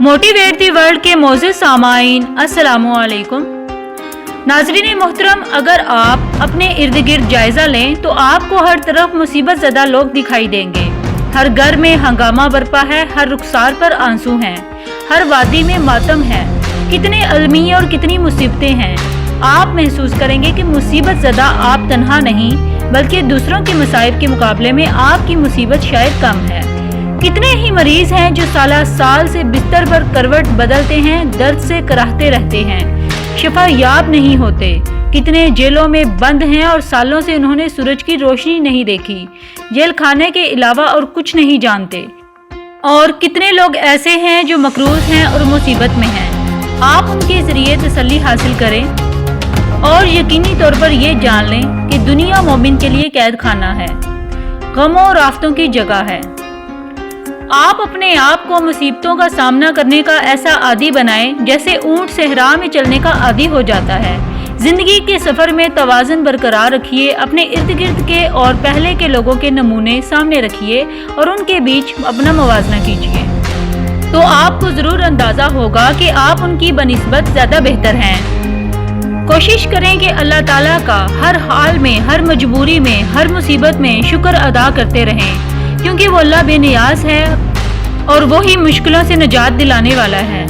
Motivate the world के मोअज़्ज़िज़ सामाईन अस्सलामु अलैकुम। नाज़रीन मोहतरम, अगर आप अपने इर्द गिर्द जायज़ा लें तो आपको हर तरफ मुसीबत ज़दा लोग दिखाई देंगे। हर घर में हंगामा बरपा है, हर रुखसार पर आंसू हैं, हर वादी में मातम है। कितने अलमी और कितनी मुसीबतें हैं। आप महसूस करेंगे कि मुसीबत ज़दा आप तन्हा नहीं, बल्कि दूसरों के मसाइब के मुकाबले में आपकी मुसीबत शायद कम है। कितने ही मरीज हैं जो साल से बिस्तर पर करवट बदलते हैं, दर्द से कराहते रहते हैं, शिफा याब नहीं होते। कितने जेलों में बंद हैं और सालों से उन्होंने सूरज की रोशनी नहीं देखी, जेल खाने के अलावा और कुछ नहीं जानते। और कितने लोग ऐसे हैं जो मकरूज हैं और मुसीबत में हैं। आप उनके जरिए तसल्ली हासिल करें और यकीनी तौर पर ये जान लें कि दुनिया मोमिन के लिए कैद खाना है, गमों और आफतों की जगह है। आप अपने आप को मुसीबतों का सामना करने का ऐसा आदी बनाएं जैसे ऊंट सहरा में चलने का आदी हो जाता है। जिंदगी के सफर में तवाज़ुन बरकरार रखिए, अपने इर्द गिर्द के और पहले के लोगों के नमूने सामने रखिए और उनके बीच अपना मुवाजना कीजिए, तो आपको जरूर अंदाजा होगा कि आप उनकी बनिस्बत ज्यादा बेहतर हैं। कोशिश करें कि अल्लाह ताला का हर हाल में, हर मजबूरी में, हर मुसीबत में शुक्र अदा करते रहें, क्योंकि वो अल्लाह बेनियाज है और वो ही मुश्किलों से निजात दिलाने वाला है।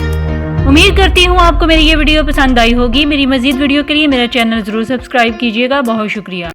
उम्मीद करती हूँ आपको मेरी ये वीडियो पसंद आई होगी। मेरी मज़ीद वीडियो के लिए मेरा चैनल ज़रूर सब्सक्राइब कीजिएगा। बहुत शुक्रिया।